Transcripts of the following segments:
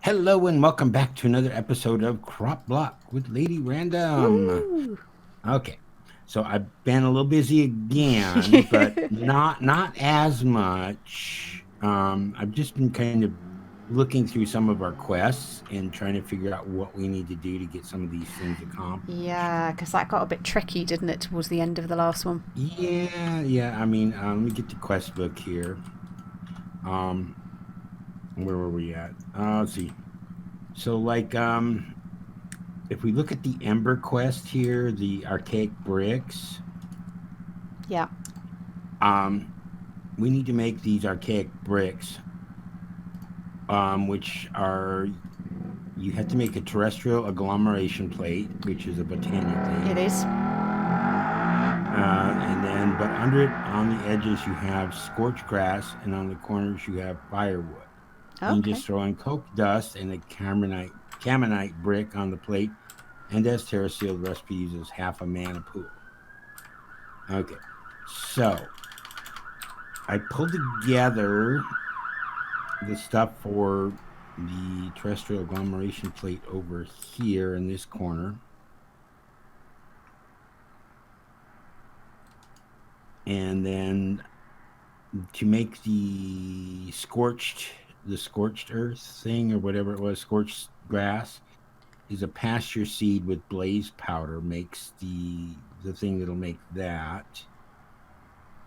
Hello and welcome back to another episode of Crop Block with Lady Random. Woo! Okay, so I've been a little busy again, but not as much. I've just been kind of looking through some of our quests and trying to figure out what we need to do to get some of these things accomplished. Yeah, because that got a bit tricky, didn't it, towards the end of the last one? Yeah. I mean, let me get the quest book here. Um, where were we at? Let's see. So, if we look at the Ember quest here, the Archaic Bricks, Yeah. um, we need to make these Archaic Bricks, which are, you have to make a Terrestrial Agglomeration plate, which is a Botania It thing. is. And then, but under it, on the edges, you have scorched grass, and on the corners, you have firewood. You can Okay. just throw in coke dust and a caminite brick on the plate, and as Terrestrial, the recipe uses half a mana pool. Okay, so I pulled together the stuff for the terrestrial agglomeration plate over here in this corner. And then to make the scorched earth thing or whatever it was, scorched grass, is a pasture seed with blaze powder makes the thing that'll make that.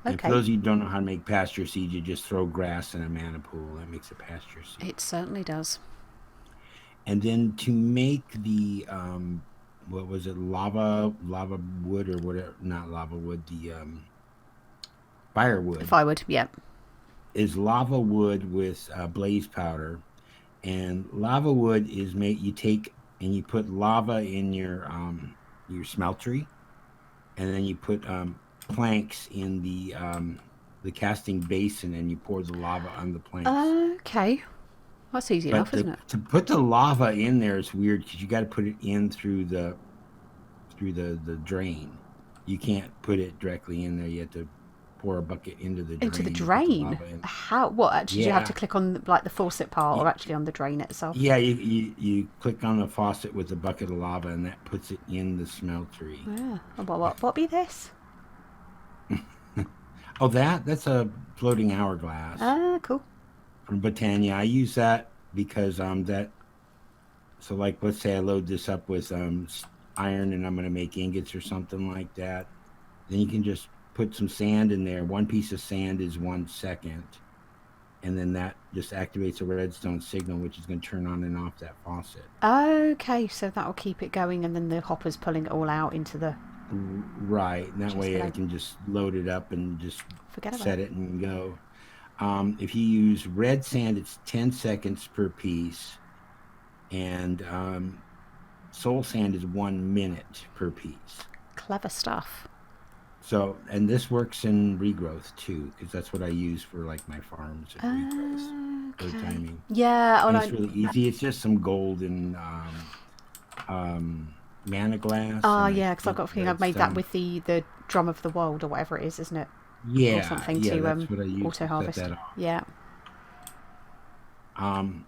And for Okay. those of you who don't know how to make pasture seed, you just throw grass in a mana pool. That makes a pasture seed. It certainly does. And then to make the what was it, lava wood or whatever, not lava wood, the firewood Firewood, yeah. is lava wood with blaze powder. And lava wood is made, you take and you put lava in your smeltery, and then you put planks in the casting basin, and you pour the lava on the planks. Okay. That's easy But enough, isn't it? to put the lava in there is weird because you got to put it in through the drain. You can't put it directly in there. You have to pour a bucket into the Into the drain to put the drain? lava in. How? What? Actually, do you have Yeah, to click on like the faucet part or y- actually on the drain itself? yeah. You click on the faucet with a bucket of lava, and that puts it in the smeltery. Yeah. What be this? Oh, that's a floating hourglass Ah, cool. from Botania. I use that because that. So like, let's say I load this up with iron, and I'm going to make ingots or something like that. Then you can just put some sand in there. One piece of sand is 1 second, and then that just activates a redstone signal, which is going to turn on and off that faucet. Okay, so that'll keep it going, and then the hopper's pulling it all out into the Right. And that chest way I below. can just load it up and just Forget about set it. it and go. If you use red sand, it's 10 seconds per piece, and soul sand is 1 minute per piece. Clever stuff. So, and this works in regrowth too, because that's what I use for like my farms and regrowth for the Okay. timing. Yeah, And and it's really easy. It's just some gold and mana glass, and I yeah, because I've think got a feeling I've made that redstone. with the drum of the world or whatever it is, isn't it? Or something Yeah, to that's what I use auto to set harvest. that off. Yeah. Um,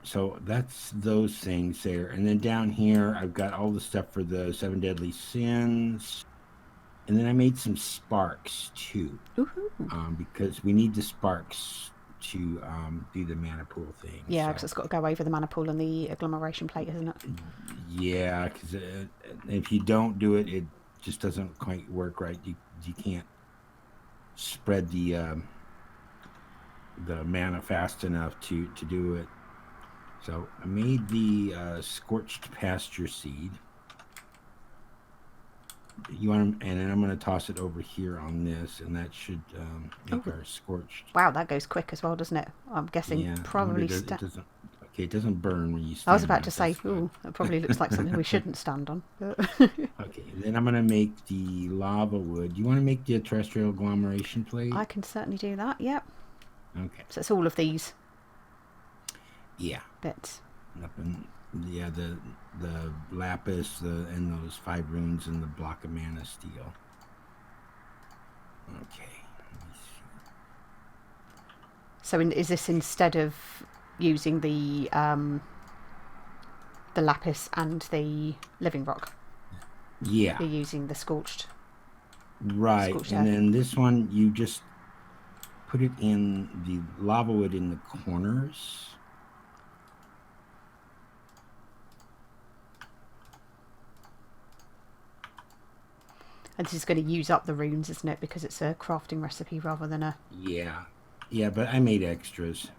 so that's those things there, and then down here I've got all the stuff for the seven deadly sins, and then I made some sparks too, Woohoo. because we need the sparks to do the mana pool thing. Yeah, because So it's got to go over the mana pool and the agglomeration plate, isn't it? yeah, because if you don't do it, it just doesn't quite work right. You can't spread the mana fast enough to do it. So I made the scorched pasture seed. You want, and then I'm going to toss it over here on this, and that should make Oh, our scorched. wow, that goes quick as well, doesn't it? I'm guessing Yeah, I wonder, probably. it doesn't. Okay, it doesn't burn when you I was stand about on to it. say, That's good. ooh, that probably looks like something we shouldn't stand on. But Okay, then I'm going to make the lava wood. You want to make the terrestrial agglomeration plate? I can certainly do that. Yep. Okay. So it's all of these Yeah. bits. Up in, yeah, the lapis, and those 5 runes and the block of mana steel. Okay. Let me see. So is this instead of using the lapis and the living rock. Yeah. You're using the scorched. Right. Scorched And earth. then this one, you just put it in the lava wood in the corners. And this is going to use up the runes, isn't it? Because it's a crafting recipe rather than a... Yeah. Yeah, but I made extras.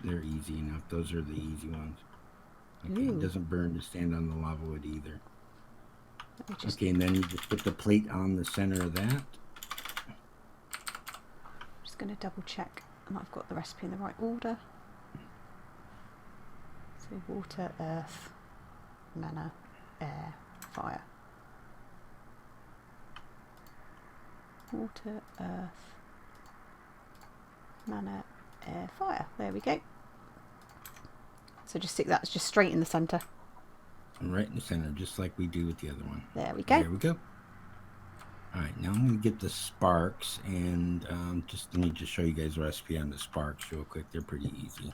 They're easy enough. Those are the easy ones. Okay, Ooh. it doesn't burn to stand on the lava wood either. Just... Okay, and then you just put the plate on the center of that. Just going to double check and I've got the recipe in the right order. So water, earth, mana, air, fire. Water, earth, mana, air, fire. There we go. So just stick that just straight in the centre. And right in the center, just like we do with the other one. There we go. There we go. All right, now I'm going to get the sparks, and let me just show you guys the recipe on the sparks real quick. They're pretty easy.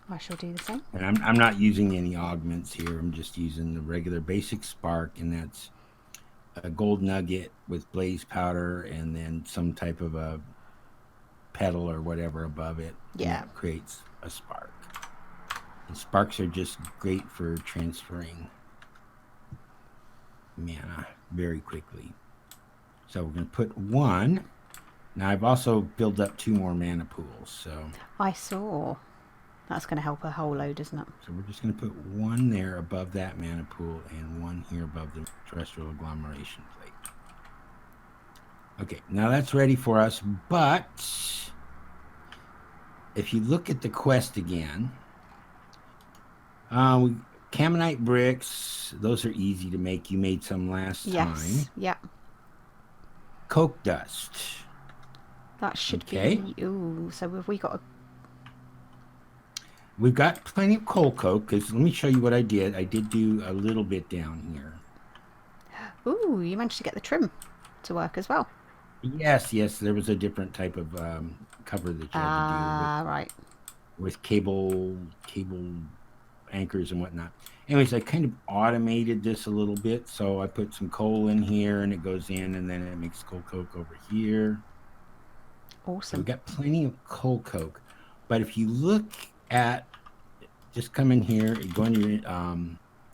I shall do the same. And I'm not using any augments here. I'm just using the regular basic spark, and that's a gold nugget with blaze powder and then some type of a petal or whatever above it. Yeah. That creates a spark. And sparks are just great for transferring mana very quickly. So we're going to put one. Now I've also built up 2 more mana pools. So I saw. That's going to help a whole load, isn't it? So we're just going to put one there above that mana pool and one here above the terrestrial agglomeration plate. Okay, now that's ready for us, but if you look at the quest again, Camonite bricks, those are easy to make. You made some last time. Yeah. Coke dust. That should be... Ooh, so have we got a... We've got plenty of coal coke, because let me show you what I did. I did do a little bit down here. Ooh, you managed to get the trim to work as well. Yes, there was a different type of cover that you had to do with, right. with cable anchors and whatnot. Anyways, I kind of automated this a little bit, so I put some coal in here, and it goes in, and then it makes coal coke over here. Awesome. So we've got plenty of coal coke, but if you look at, just come in here, go into your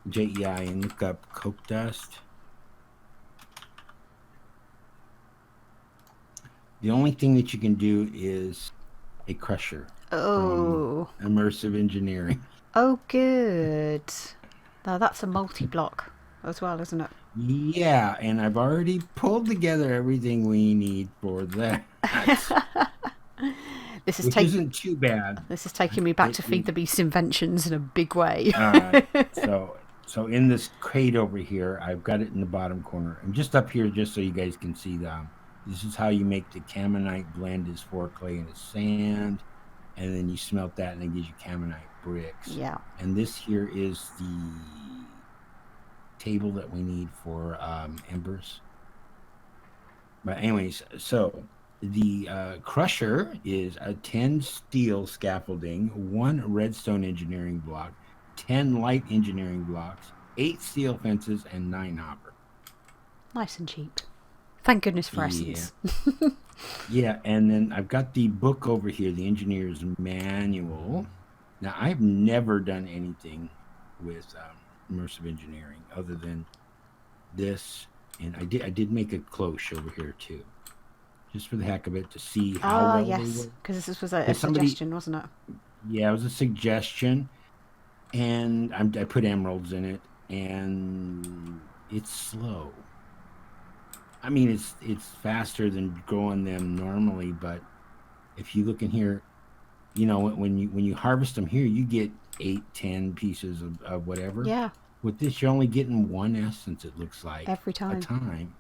JEI and look up coke dust. The only thing that you can do is a crusher. Oh. Immersive engineering. Oh, good. Now that's a multi-block as well, isn't it? Yeah, and I've already pulled together everything we need for that. Which isn't too bad. This is taking me back to Feed the Beast inventions in a big way. So in this crate over here, I've got it in the bottom corner. And just up here, just so you guys can see this is how you make the Camonite blend is 4 clay and a sand. And then you smelt that and it gives you Camonite bricks. Yeah. And this here is the table that we need for embers. But anyways, so the crusher is a 10 steel scaffolding, 1 redstone engineering block, 10 light engineering blocks, 8 steel fences, and 9 hopper. Nice and cheap. Thank goodness for essence. Yeah, and then I've got the book over here, the engineer's manual. Now, I've never done anything with immersive engineering other than this, and I did make a cloche over here too, just for the heck of it, to see how well they work. Because this was a suggestion, wasn't it? Yeah, it was a suggestion, and I put emeralds in it, and it's slow. I mean, it's faster than growing them normally, but if you look in here, you know, when you harvest them here, you get 8-10 pieces of whatever. Yeah. With this, you're only getting 1 essence, it looks like. Every time. A time.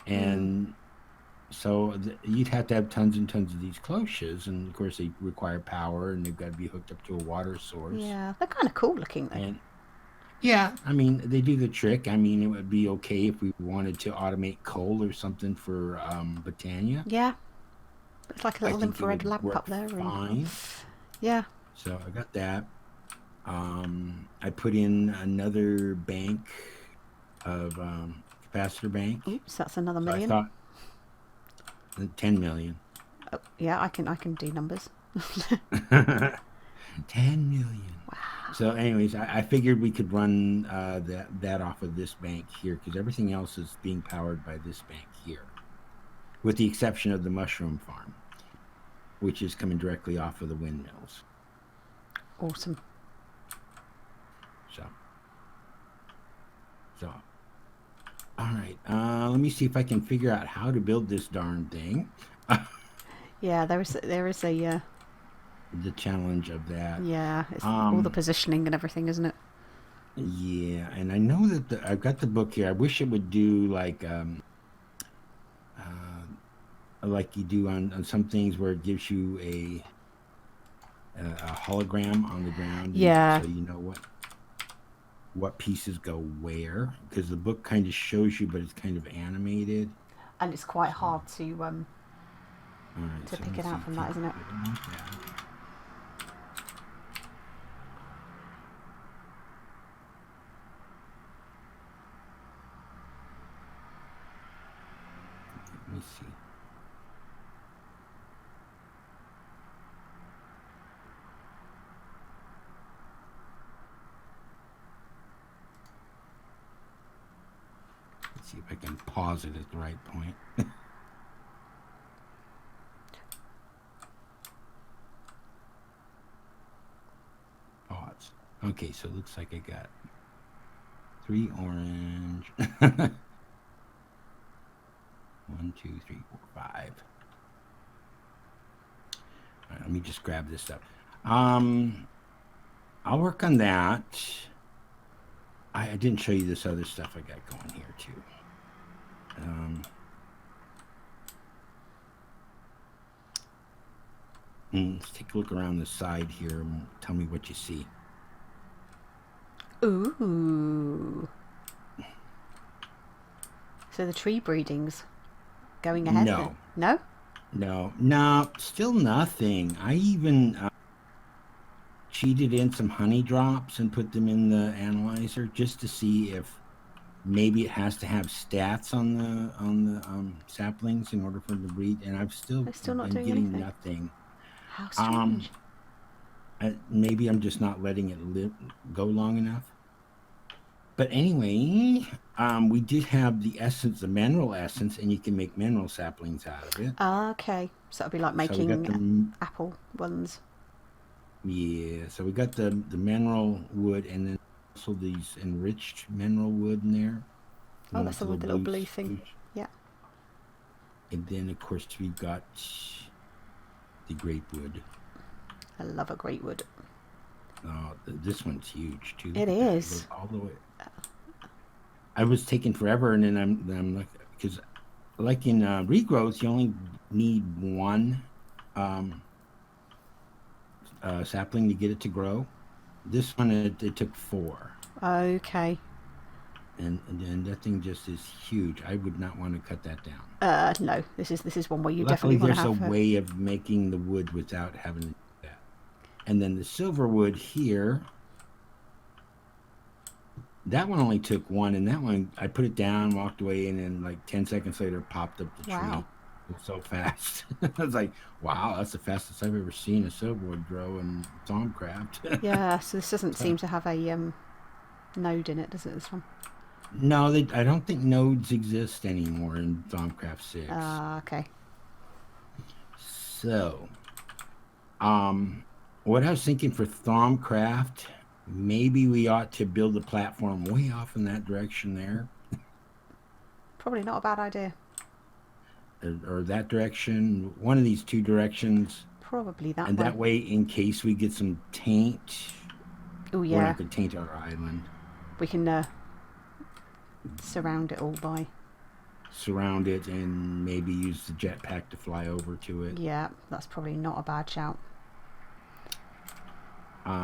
And so you'd have to have tons and tons of these cloches, and of course they require power, and they've got to be hooked up to a water source. Yeah, they're kind of cool looking though. And yeah, I mean, they do the trick. I mean, it would be okay if we wanted to automate coal or something for Botania. Yeah. It's like a little infrared lamp up there. Fine. Yeah. So I got that. I put in another bank of capacitor bank. Oops, that's another So I million. thought 10 million. Oh, yeah, I can do numbers. 10 million. Wow. So anyways, I figured we could run that off of this bank here, because everything else is being powered by this bank here, with the exception of the mushroom farm, which is coming directly off of the windmills. Awesome. So all right, let me see if I can figure out how to build this darn thing. Yeah, there is a The challenge of that. yeah, it's all the positioning and everything, isn't it? Yeah, and I know that I've got the book here. I wish it would do like you do on some things, where it gives you a hologram on the ground. Yeah. So you know what pieces go where, because the book kind of shows you, but it's kind of animated. And it's quite hard to All right, so pick it out from that, isn't it? Let me see. Let's see if I can pause it at the right point. Pause. Okay, so it looks like I got 3 orange. 1, 2, 3, 4, 5. All right, let me just grab this stuff. I'll work on that. I didn't show you this other stuff I got going here too. Let's take a look around the side here and tell me what you see. Ooh. So the tree breeding's going ahead? No. Then? No, still nothing. I even cheated in some honey drops and put them in the analyzer just to see if maybe it has to have stats on the saplings in order for them to breed, and I've still not been doing getting anything. nothing. How strange. Maybe I'm just not letting it go long enough. But anyway, we did have the essence, the mineral essence, and you can make mineral saplings out of it. Okay, so it'll be like making apple ones. Yeah, so we got the mineral wood, and then also these enriched mineral wood in there. Oh, that's the one with the little blue thing. Yeah. And then, of course, we've got the grape wood. I love a great wood. Oh, this one's huge too. It is. All the way. I was taking forever, and then I'm like, because like in regrowth, you only need one sapling to get it to grow. This one it took 4. Okay. And that thing just is huge. I would not want to cut that down. No, this is one where you Luckily, definitely want to have. There's a way of making the wood without having to do that. And then the silver wood here. That one only took 1, and that one I put it down, walked away, and then like 10 seconds later popped up the tree. Wow. It was so fast. I was like, wow, that's the fastest I've ever seen a silverwood grow in Thaumcraft. Yeah, so this doesn't seem to have a node in it, does it, this one? No, I don't think nodes exist anymore in Thaumcraft 6. Okay. So, what I was thinking for Thaumcraft, maybe we ought to build a platform way off in that direction there. Probably not a bad idea. Or that direction, one of these 2 directions. Probably that way. And that way, in case we get some taint, oh yeah, we're not going to taint our island. We can surround it all by. Surround it and maybe use the jetpack to fly over to it. Yeah, that's probably not a bad shout.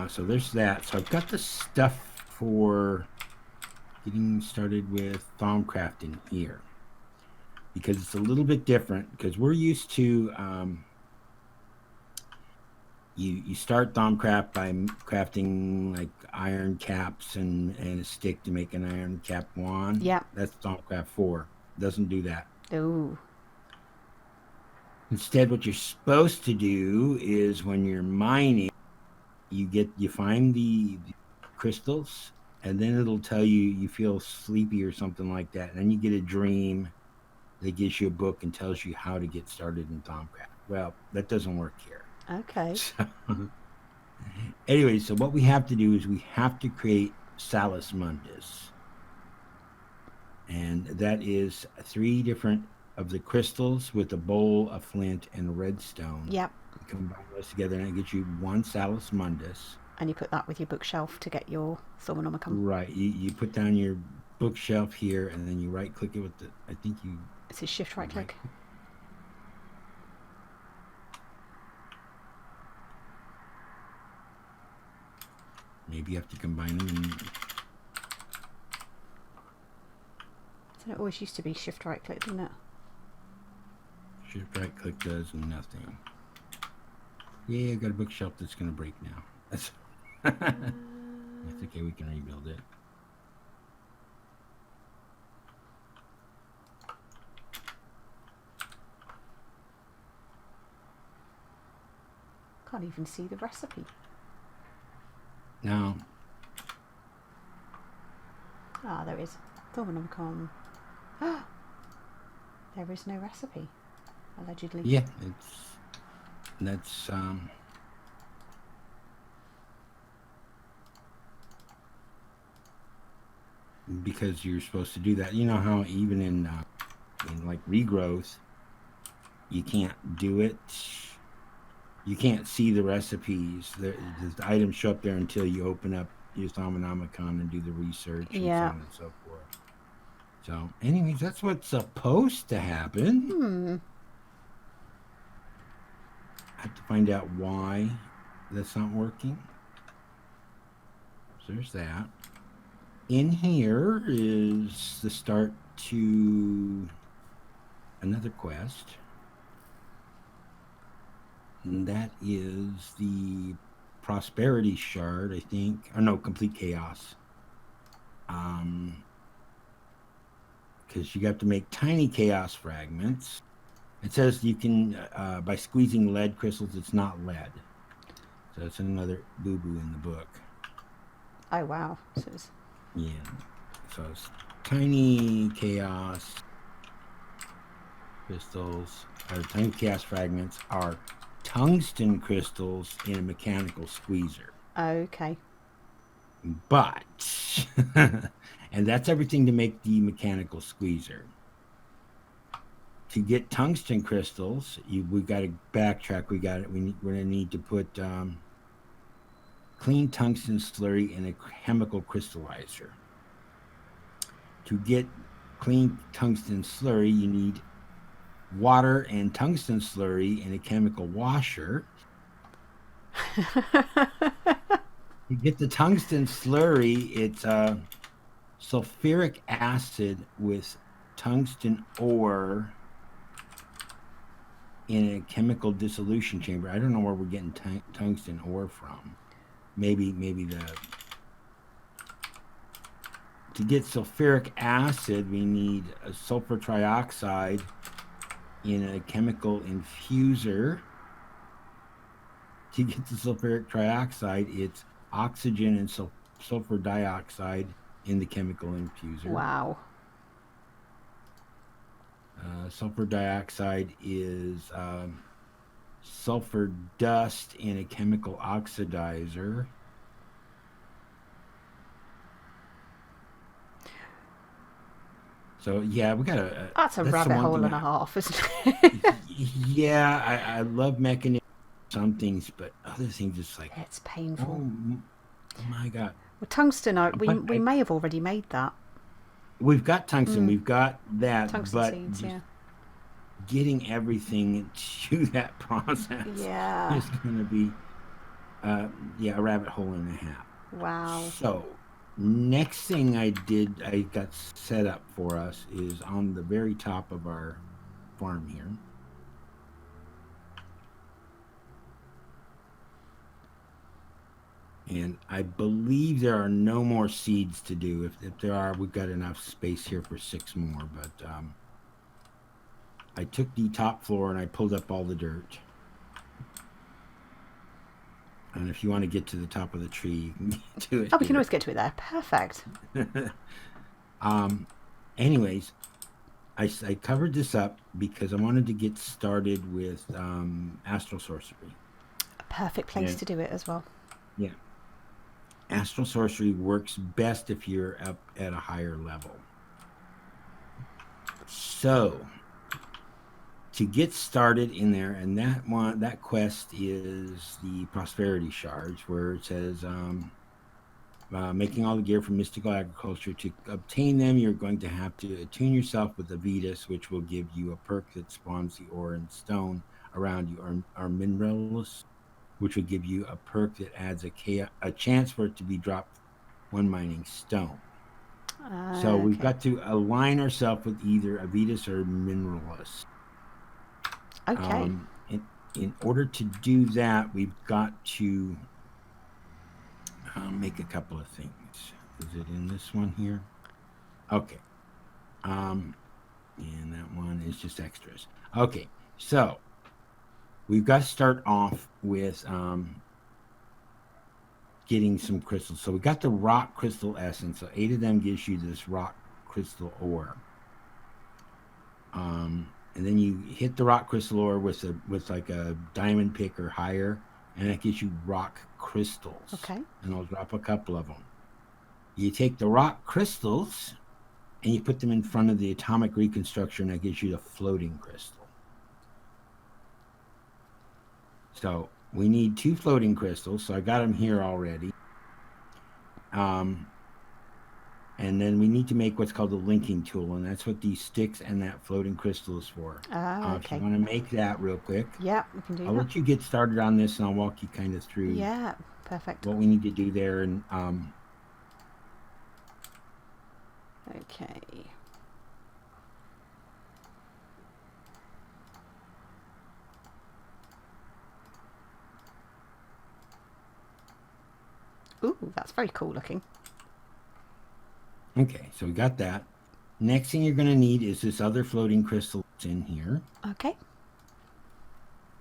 So there's that. So I've got the stuff for getting started with Thaumcraft in here, because it's a little bit different, because we're used to You start Thaumcraft by crafting like iron caps and a stick to make an iron cap wand. Yeah. That's Thaumcraft 4. Doesn't do that. Ooh. Instead, what you're supposed to do is when you're mining, you find the crystals, and then it'll tell you feel sleepy or something like that, and then you get a dream that gives you a book and tells you how to get started in Thaumcraft. Well, that doesn't work here. Okay. So, anyway, so what we have to do is we have to create Salus Mundus. And that is 3 different of the crystals with a bowl, a flint, and a redstone. Yep. You combine those together and it gets you 1 Salus Mundus. And you put that with your bookshelf to get your Thaumanomicon. Right. You put down your bookshelf here and then you right click it with the, I think you... Is it shift right click? Maybe you have to combine them. And... So it always used to be shift right click, didn't it? Shift right click does nothing. Yeah, I got a bookshelf that's going to break now. That's it's okay, we can rebuild it. Can't even see the recipe. Now, Ah, there is. Thaumanomicon. There is no recipe, allegedly. yeah, that's because you're supposed to do that. You know how even in like regrowth, you can't do it. You can't see the recipes. The items show up there until you open up your Thaumanomicon and do the research and so on and so forth. So, anyways, that's what's supposed to happen. I have to find out why that's not working. So there's that. In here is the start to another quest. And that is the Prosperity Shard, I think. Or no, Complete Chaos. Because you got to make tiny chaos fragments. It says you can, by squeezing lead crystals, it's not lead. So it's another boo-boo in the book. Oh, wow. So it's... Yeah. So it's tiny chaos crystals, or tiny chaos fragments are tungsten crystals in a mechanical squeezer. Okay. But, and that's everything to make the mechanical squeezer. To get tungsten crystals, we got to backtrack. We're going to need to put clean tungsten slurry in a chemical crystallizer. To get clean tungsten slurry, you need water and tungsten slurry in a chemical washer. You get the tungsten slurry, it's sulfuric acid with tungsten ore in a chemical dissolution chamber. I don't know where we're getting tungsten ore from. Maybe to get sulfuric acid, we need a sulfur trioxide in a chemical infuser. To get the sulfuric trioxide, it's oxygen and sulfur dioxide in the chemical infuser. Wow. Sulfur dioxide is sulfur dust in a chemical oxidizer. So yeah, we got a... That's a rabbit hole and a half, isn't it? Yeah, I love mechanisms, some things, but other things it's like... It's painful. Oh my God. Well, tungsten, we may have already made that. We've got tungsten, we've got that, Tungsten but seeds, yeah. getting everything to that process is going to be, a rabbit hole and a half. Wow. So, next thing I got set up for us is on the very top of our farm here. And I believe there are no more seeds to do. If there are, we've got enough space here for 6 more. But I took the top floor and I pulled up all the dirt. And if you want to get to the top of the tree, you can get to it. Oh, we can always get to it there. Perfect. Anyways, I covered this up because I wanted to get started with Astral Sorcery. A perfect place to do it as well. Yeah. Astral Sorcery works best if you're up at a higher level. So, to get started in there, and that quest is the Prosperity Shards, where it says making all the gear from Mystical Agriculture. To obtain them, you're going to have to attune yourself with the Vetus, which will give you a perk that spawns the ore and stone around you, or Mineralus, which will give you a perk that adds a chance for it to be dropped when mining stone. So we've got to align ourselves with either Avitus or Mineralus. Okay. In order to do that, we've got to make a couple of things. Is it in this one here? Okay. And that one is just extras. Okay, so we've got to start off with getting some crystals. So we got the rock crystal essence. So 8 of them gives you this rock crystal ore. And then you hit the rock crystal ore with like a diamond pick or higher, and that gives you rock crystals. Okay. And I'll drop a couple of them. You take the rock crystals and you put them in front of the atomic reconstruction, that gives you the floating crystal. So we need 2 floating crystals, so I got them here already. And then we need to make what's called a linking tool, and that's what these sticks and that floating crystal is for. Okay. If you want to make that real quick. Yeah, we can do that. I'll let you get started on this, and I'll walk you kind of through perfect. what we need to do there. And okay. Ooh, that's very cool looking. Okay, so we got that. Next thing you're going to need is this other floating crystal that's in here. Okay.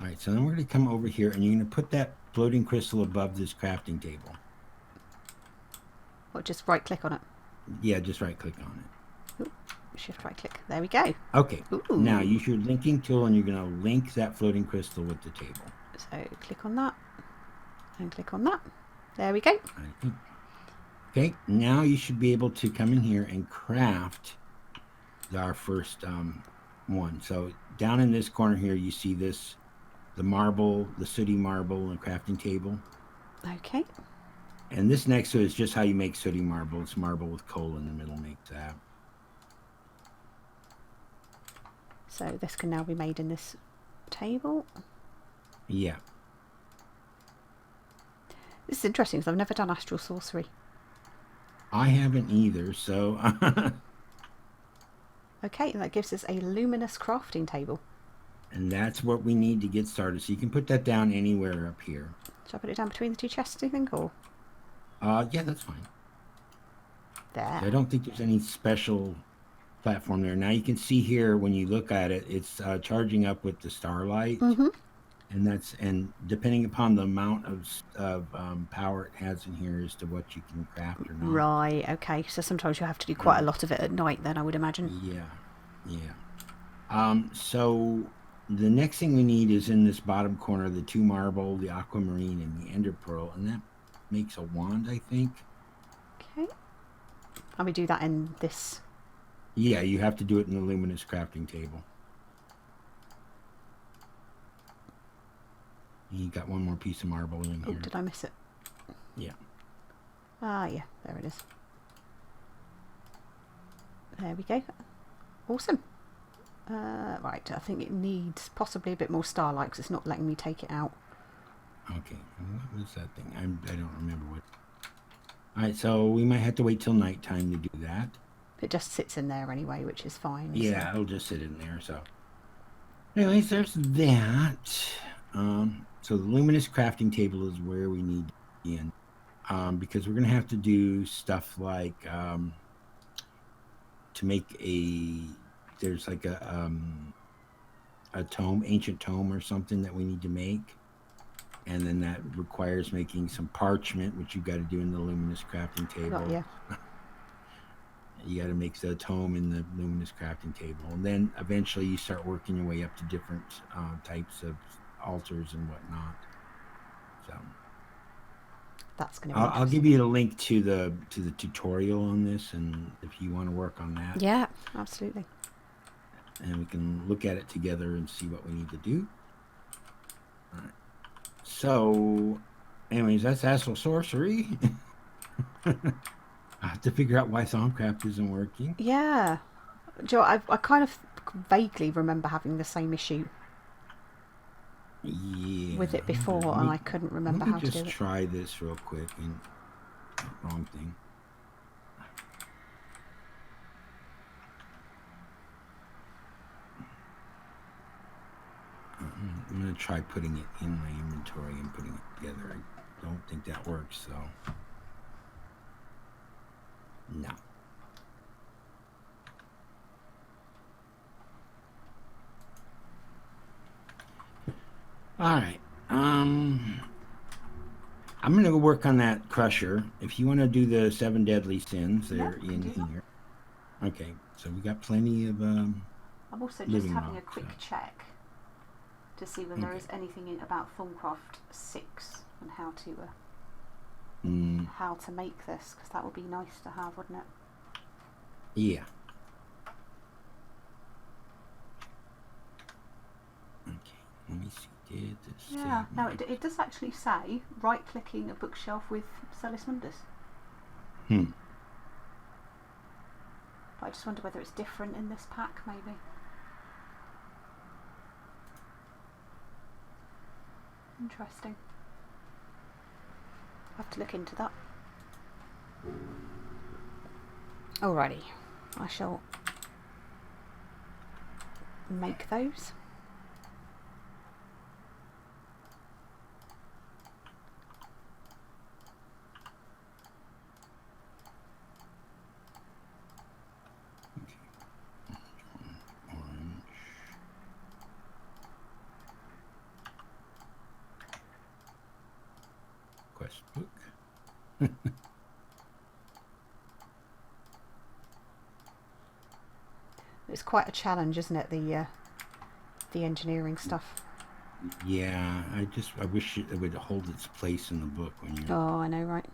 All right, so then we're going to come over here, and you're going to put that floating crystal above this crafting table. Or just right click on it? Yeah, just right click on it. Ooh, shift right click. There we go. Okay. Ooh. Now use your linking tool, and you're going to link that floating crystal with the table. So click on that and click on that. There we go. Okay, now you should be able to come in here and craft our first one. So down in this corner here, you see this, the marble, the sooty marble and crafting table. Okay. And this next to it is just how you make sooty marble. It's marble with coal in the middle, makes that. So this can now be made in this table. Yeah. This is interesting because I've never done Astral Sorcery. I haven't either, so... Okay, and that gives us a luminous crafting table. And that's what we need to get started. So you can put that down anywhere up here. Should I put it down between the 2 chests, do you think, or...? Yeah, that's fine. There. I don't think there's any special platform there. Now you can see here when you look at it, it's charging up with the starlight. Mm-hmm. And depending upon the amount of power it has in here as to what you can craft or not. Right, okay. So sometimes you have to do quite a lot of it at night then, I would imagine. Yeah. So the next thing we need is in this bottom corner, the 2 marble, the aquamarine, and the ender pearl. And that makes a wand, I think. Okay. And we do that in this... Yeah, you have to do it in the luminous crafting table. You got one more piece of marble in here. Oh, did I miss it? Yeah. Ah, yeah, there it is. There we go. Awesome. Right, I think it needs possibly a bit more starlight because it's not letting me take it out. Okay, what was that thing? I don't remember what. All right, so we might have to wait till nighttime to do that. It just sits in there anyway, which is fine. Yeah, it'll just sit in there. So, anyways, there's that. So the luminous crafting table is where we need to be in. because we're going to have to do stuff like to make there's like a tome, ancient tome or something that we need to make. And then that requires making some parchment, which you've got to do in the Luminous crafting table. Yeah. You got to make the tome in the Luminous crafting table. And then eventually you start working your way up to different types of altars and whatnot. So that's going to be I'll give you a link to the tutorial on this, and if you want to work on that. Yeah, absolutely. And we can look at it together and see what we need to do. All right. So, anyways, that's Astral Sorcery. I have to figure out why Thaumcraft isn't working. Yeah. Joe, I kind of vaguely remember having the same issue with it before, and I couldn't remember how to do it. Let me just try this real quick. And wrong thing. I'm going to try putting it in my inventory and putting it together. I don't think that works, so no. All right. I'm going to go work on that crusher. If you want to do the 7 deadly sins, they're in here. Okay, so we got plenty of I'm also just having rocks, a quick check to see whether there is anything in about Thaumcraft 6 and how to make this, because that would be nice to have, wouldn't it? Yeah. Okay, let me see. Yeah, now it does actually say right-clicking a bookshelf with Celis Mundus. But I just wonder whether it's different in this pack, maybe. Interesting. I'll have to look into that. Alrighty, I shall make those. It's quite a challenge, isn't it? The engineering stuff. Yeah, I wish it would hold its place in the book when you. Oh, I know, right?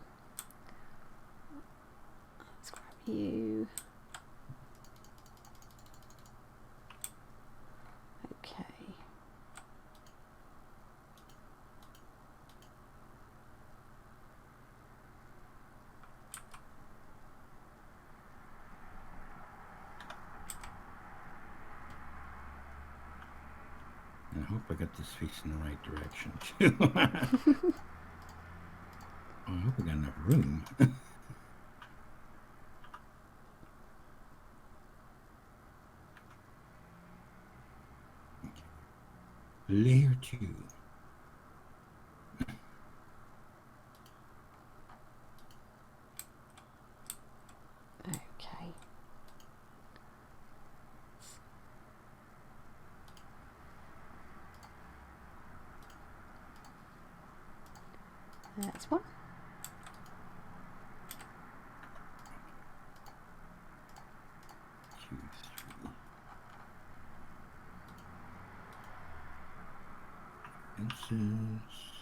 Let's grab you. Okay. I hope I got this facing the right direction too. I hope I got enough room. Okay. Layer 2. Okay. That's one. Fences.